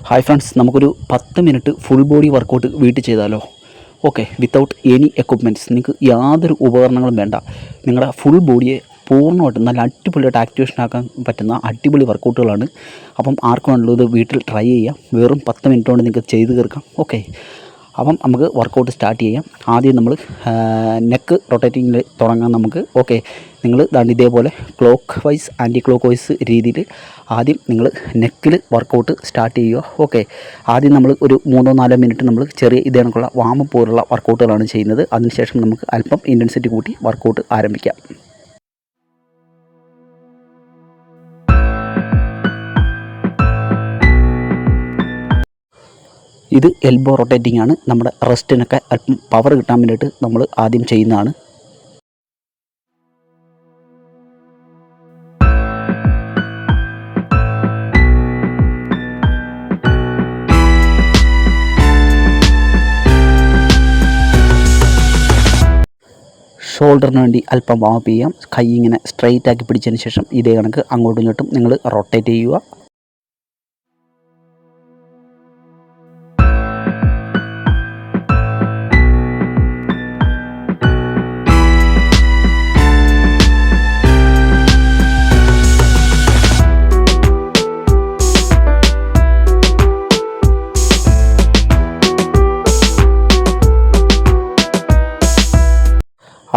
Hi friends, നമുക്കൊരു 10 minute full body workout വീട്ടിൽ ചെയ്താലോ? Okay, without any equipments. നിങ്ങൾക്ക് യാതൊരു ഉപകരണങ്ങളും വേണ്ട. നിങ്ങളുടെ ഫുൾ ബോഡിയെ പൂർണ്ണമായിട്ടും നല്ല അടിപൊളിയായിട്ട് ആക്ടിവേഷൻ ആക്കാൻ പറ്റുന്ന അടിപൊളി വർക്കൗട്ടുകളാണ്. അപ്പം ആർക്കും വേണ്ടല്ലോ ഇത് വീട്ടിൽ ട്രൈ ചെയ്യാം. വെറും 10 മിനിറ്റ് കൊണ്ട് നിങ്ങൾക്ക് ചെയ്ത് തീർക്കാം. ഓക്കെ, അപ്പം നമുക്ക് വർക്കൗട്ട് സ്റ്റാർട്ട് ചെയ്യാം. ആദ്യം നമ്മൾ നെക്ക് റൊട്ടേറ്റിങ്ങിൽ തുടങ്ങാം നമുക്ക്. ഓക്കെ, നിങ്ങൾ ദാണ്ട് ഇതേപോലെ clockwise anticlockwise രീതിയിൽ ആദ്യം നിങ്ങൾ നെക്കിൽ വർക്കൗട്ട് സ്റ്റാർട്ട് ചെയ്യുക. ഓക്കെ, ആദ്യം നമ്മൾ ഒരു 3-4 മിനിറ്റ് നമ്മൾ ചെറിയ ഇതേണക്കുള്ള വാമപ്പ് പോലുള്ള വർക്കൗട്ടുകളാണ് ചെയ്യുന്നത്. അതിനുശേഷം നമുക്ക് അല്പം ഇൻറ്റൻസിറ്റി കൂട്ടി വർക്കൗട്ട് ആരംഭിക്കാം. ഇത് എൽബോ റൊട്ടേറ്റിംഗ് ആണ്. നമ്മുടെ റെസ്റ്റിനൊക്കെ അല്പം പവർ കിട്ടാൻ വേണ്ടിയിട്ട് നമ്മൾ ആദ്യം ചെയ്യുന്നതാണ്. ഷോൾഡറിന് വേണ്ടി അല്പം വാമപ്പ് ചെയ്യാം. കൈ ഇങ്ങനെ സ്ട്രെയിറ്റ് ആക്കി പിടിച്ചതിന് ശേഷം ഇതേ കണക്ക് അങ്ങോട്ടും ഇങ്ങോട്ടും നിങ്ങൾ റൊട്ടേറ്റ് ചെയ്യുക.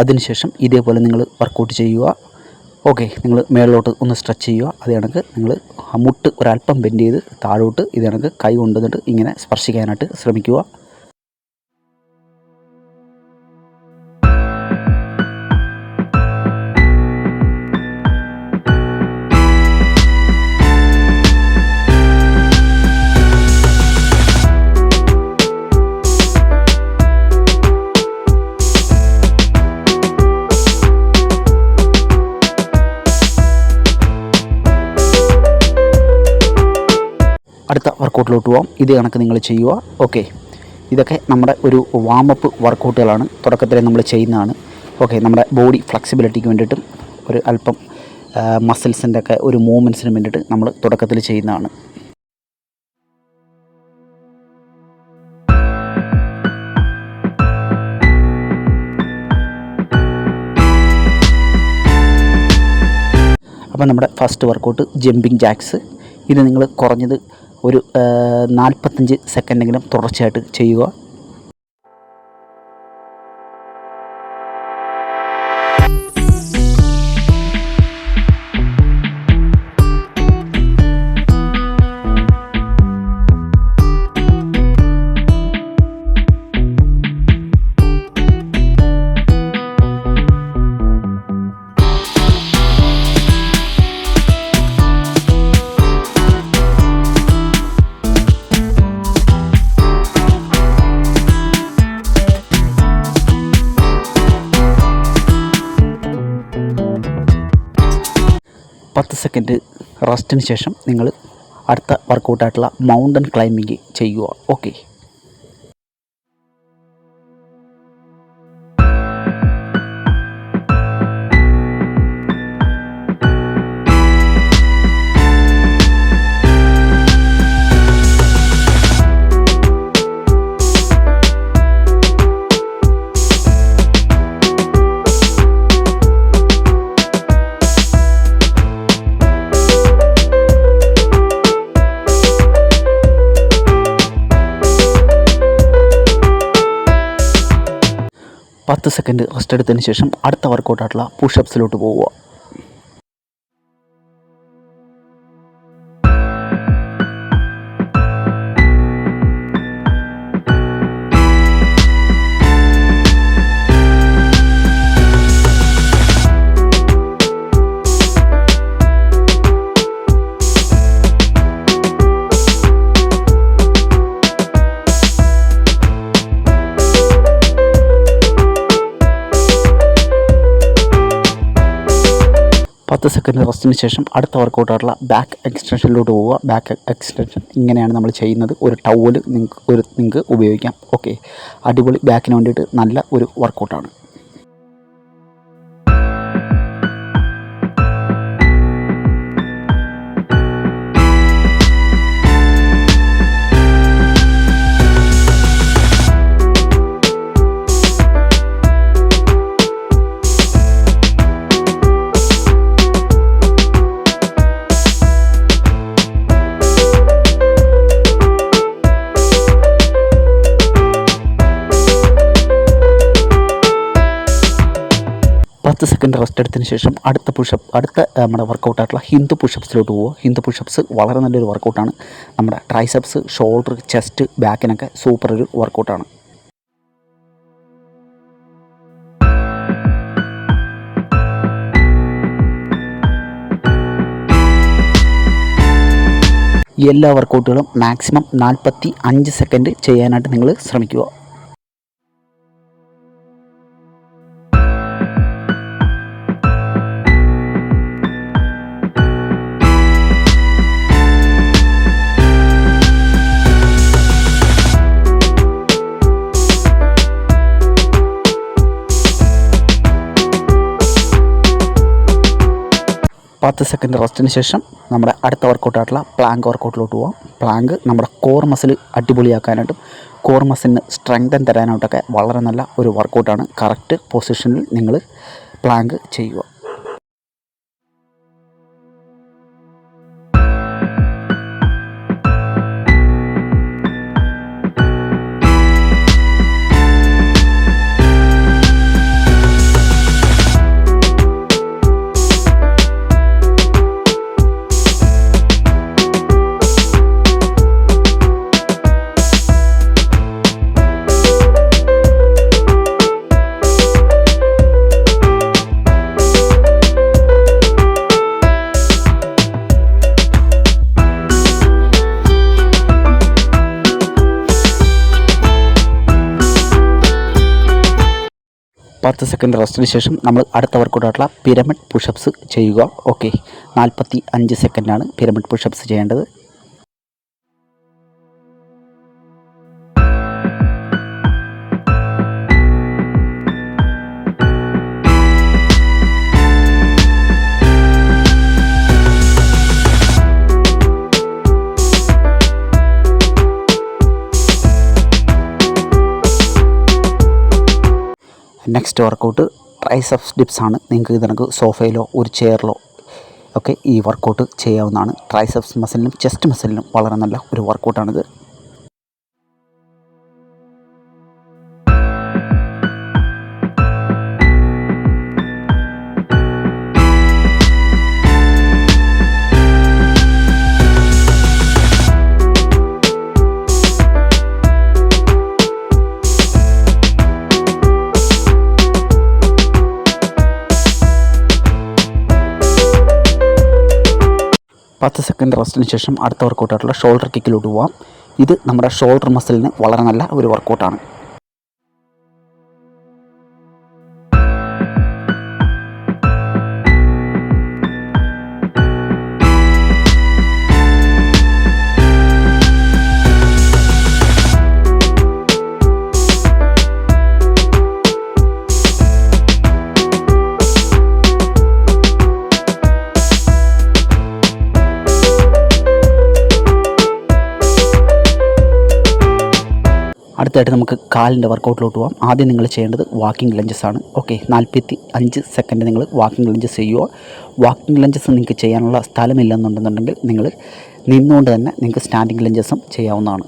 അതിനുശേഷം ഇതേപോലെ നിങ്ങൾ വർക്കൗട്ട് ചെയ്യുക. ഓക്കെ, നിങ്ങൾ മേളിലോട്ട് ഒന്ന് സ്ട്രെച്ച് ചെയ്യുക. അത് കണക്ക് നിങ്ങൾ മുട്ട് ഒരല്പം ബെൻഡ് ചെയ്ത് താഴോട്ട് ഇത് കണക്ക് കൈ കൊണ്ടുവന്നിട്ട് ഇങ്ങനെ സ്പർശിക്കാനായിട്ട് ശ്രമിക്കുക. അടുത്ത വർക്കൗട്ടിലോട്ട് പോകാം. ഇതേ കണക്ക് നിങ്ങൾ ചെയ്യുക. ഓക്കെ, ഇതൊക്കെ നമ്മുടെ ഒരു വാമപ്പ് വർക്കൗട്ടുകളാണ്. തുടക്കത്തിൽ നമ്മൾ ചെയ്യുന്നതാണ്. ഓക്കെ, നമ്മുടെ ബോഡി ഫ്ലെക്സിബിലിറ്റിക്ക് വേണ്ടിയിട്ടും ഒരു അല്പം മസിൽസിൻ്റെ ഒക്കെ ഒരു മൂവ്മെൻറ്റ്സിന് വേണ്ടിയിട്ട് നമ്മൾ തുടക്കത്തിൽ ചെയ്യുന്നതാണ്. അപ്പോൾ നമ്മുടെ ഫസ്റ്റ് വർക്കൗട്ട് ജമ്പിങ് ജാക്സ്. ഇത് നിങ്ങൾ കുറഞ്ഞത് ഒരു 45 സെക്കൻഡെങ്കിലും തുടർച്ചയായിട്ട് ചെയ്യുക. പത്ത് സെക്കൻഡ് റെസ്റ്റിന് ശേഷം നിങ്ങൾ അടുത്ത വർക്കൗട്ടായിട്ടുള്ള മൗണ്ടൻ ക്ലൈമ്പിങ് ചെയ്യുക. ഓക്കെ, പത്ത് സെക്കൻഡ് റെസ്റ്റ് എടുത്തതിന് ശേഷം അടുത്ത വർക്കൗട്ടായിട്ടുള്ള പുഷപ്സിലോട്ട് പോവുക. പത്ത് സെക്കൻഡ് റെസ്റ്റിന് ശേഷം അടുത്ത വർക്കൗട്ടായിട്ടുള്ള ബാക്ക് എക്സ്റ്റൻഷനിലോട്ട് പോവുക. ബാക്ക് എക്സ്റ്റൻഷൻ ഇങ്ങനെയാണ് നമ്മൾ ചെയ്യുന്നത്. ഒരു ടവൽ നിങ്ങൾക്ക് ഉപയോഗിക്കാം. ഓക്കെ, അടിപൊളി ബാക്കിന് വേണ്ടിയിട്ട് നല്ല ഒരു വർക്കൗട്ടാണ്. 10 സെക്കൻഡ് റെസ്റ്റ് എടുത്തതിന് ശേഷം അടുത്ത നമ്മുടെ വർക്കൗട്ടായിട്ടുള്ള ഹിന്ദു പുഷപ്സിലോട്ട് പോവുക. ഹിന്ദു പുഷപ്സ് വളരെ നല്ലൊരു വർക്കൗട്ടാണ്. നമ്മുടെ ട്രൈസെപ്സ്, ഷോൾഡർ, ചെസ്റ്റ്, ബാക്കിനൊക്കെ സൂപ്പർ ഒരു വർക്കൗട്ടാണ്. എല്ലാ വർക്കൗട്ടുകളും മാക്സിമം 45 സെക്കൻഡ് ചെയ്യാനായിട്ട് നിങ്ങൾ ശ്രമിക്കുക. പത്ത് സെക്കൻഡ് റെസ്റ്റിന് ശേഷം നമ്മുടെ അടുത്ത വർക്കൗട്ടായിട്ടുള്ള പ്ലാങ്ക് വർക്കൗട്ടിലോട്ട് പോകാം. പ്ലാങ്ക് നമ്മുടെ കോർ മസിൽ അടിപൊളിയാക്കാനായിട്ടും കോർ മസിലിന് സ്ട്രെങ്തൻ തരാനായിട്ടൊക്കെ വളരെ നല്ല ഒരു വർക്കൗട്ടാണ്. കറക്റ്റ് പൊസിഷനിൽ നിങ്ങൾ പ്ലാങ്ക് ചെയ്യുക. പത്ത് സെക്കൻഡ് റെസ്റ്റിന് ശേഷം നമ്മൾ അടുത്ത വർക്കൗട്ടായിട്ടുള്ള പിരമിഡ് പുഷപ്സ് ചെയ്യുക. ഓക്കെ, 45 സെക്കൻഡാണ് പിരമിഡ് പുഷപ്സ് ചെയ്യേണ്ടത്. നെക്സ്റ്റ് വർക്കൗട്ട് ട്രൈസെപ്സ് ഡിപ്സ് ആണ്. നിങ്ങൾക്ക് ഇതിനക്ക് സോഫയിലോ ഒരു ചെയറിലോ ഒക്കെ ഈ വർക്കൗട്ട് ചെയ്യാവുന്നതാണ്. ട്രൈസെപ്സ് മസിലിനും ചെസ്റ്റ് മസിലിനും വളരെ നല്ല ഒരു വർക്കൗട്ടാണിത്. പത്ത് സെക്കൻഡ് റെസ്റ്റിന് ശേഷം അടുത്ത വർക്കൗട്ടായിട്ടുള്ള ഷോൾഡർ കിക്കിലോട്ട് പോകാം. ഇത് നമ്മുടെ ഷോൾഡർ മസിലിന് വളരെ നല്ല ഒരു വർക്കൗട്ടാണ്. അടുത്തായിട്ട് നമുക്ക് കാലിൻ്റെ വർക്കൗട്ടിലോട്ട് പോകാം. ആദ്യം നിങ്ങൾ ചെയ്യേണ്ടത് വാക്കിംഗ് ലഞ്ചസ് ആണ്. ഓക്കെ, 45 സെക്കൻഡ് നിങ്ങൾ വാക്കിംഗ് ലഞ്ചസ് ചെയ്യുക. വാക്കിംഗ് ലഞ്ചസ് നിങ്ങൾക്ക് ചെയ്യാനുള്ള സ്ഥലമില്ലെന്നുണ്ടെന്നുണ്ടെങ്കിൽ നിങ്ങൾ നിന്നുകൊണ്ട് തന്നെ നിങ്ങൾക്ക് സ്റ്റാൻഡിങ് ലഞ്ചസും ചെയ്യാവുന്നതാണ്.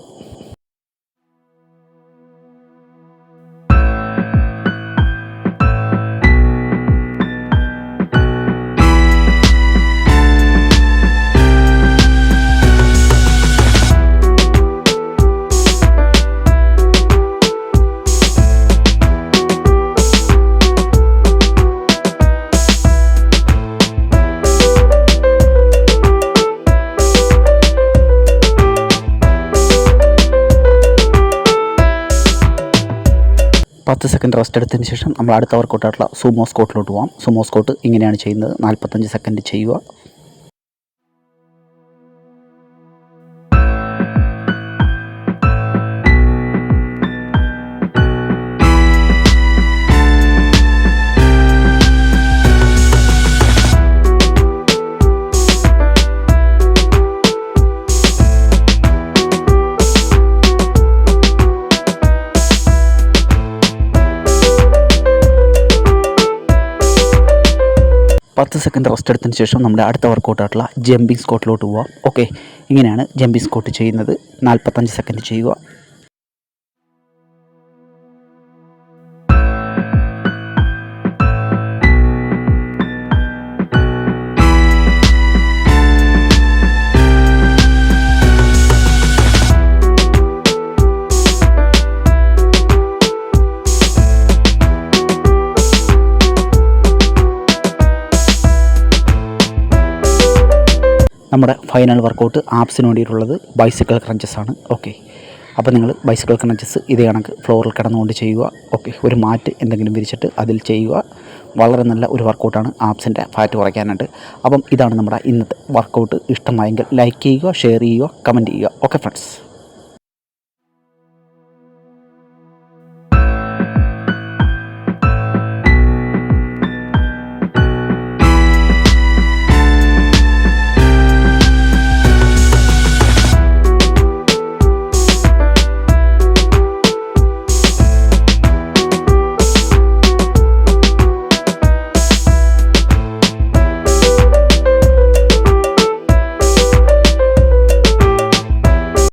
പത്ത് സെക്കൻഡ് റെസ്റ്റ് എടുത്തതിന് ശേഷം നമ്മൾ അടുത്ത വർക്കൗട്ടായിട്ടുള്ള സുമോ സ്കോട്ടിലോട്ട് പോകാം. സുമോ സ്കോട്ട് ഇങ്ങനെയാണ് ചെയ്യുന്നത്. 45 സെക്കൻഡ് ചെയ്യുക. പത്ത് സെക്കൻഡ് റെസ്റ്റ് എടുത്തതിന് ശേഷം നമ്മുടെ അടുത്ത വർക്കൗട്ടായിട്ടുള്ള ജമ്പിങ് സ്കോട്ടിലോട്ട് പോവാം. ഓക്കെ, ഇങ്ങനെയാണ് ജമ്പിങ് സ്കോട്ട് ചെയ്യുന്നത്. 45 സെക്കൻഡ് ചെയ്യുക. നമ്മുടെ ഫൈനൽ വർക്കൗട്ട് ആപ്സിന് വേണ്ടിയിട്ടുള്ളത് ബൈസിക്കിൾ ക്രഞ്ചസ് ആണ്. ഓക്കെ, അപ്പോൾ നിങ്ങൾ ബൈസിക്കിൾ ക്രഞ്ചസ് ഇതേ കണക്ക് ഫ്ലോറിൽ കിടന്നുകൊണ്ട് ചെയ്യുക. ഓക്കെ, ഒരു മാറ്റ് എന്തെങ്കിലും വിരിച്ചിട്ട് അതിൽ ചെയ്യുക. വളരെ നല്ല ഒരു വർക്കൗട്ടാണ് ആപ്സിൻ്റെ ഫാറ്റ് കുറയ്ക്കാനായിട്ട്. അപ്പം ഇതാണ് നമ്മുടെ ഇന്നത്തെ വർക്കൗട്ട്. ഇഷ്ടമായെങ്കിൽ ലൈക്ക് ചെയ്യുക, ഷെയർ ചെയ്യുക, കമൻറ്റ് ചെയ്യുക. Okay friends.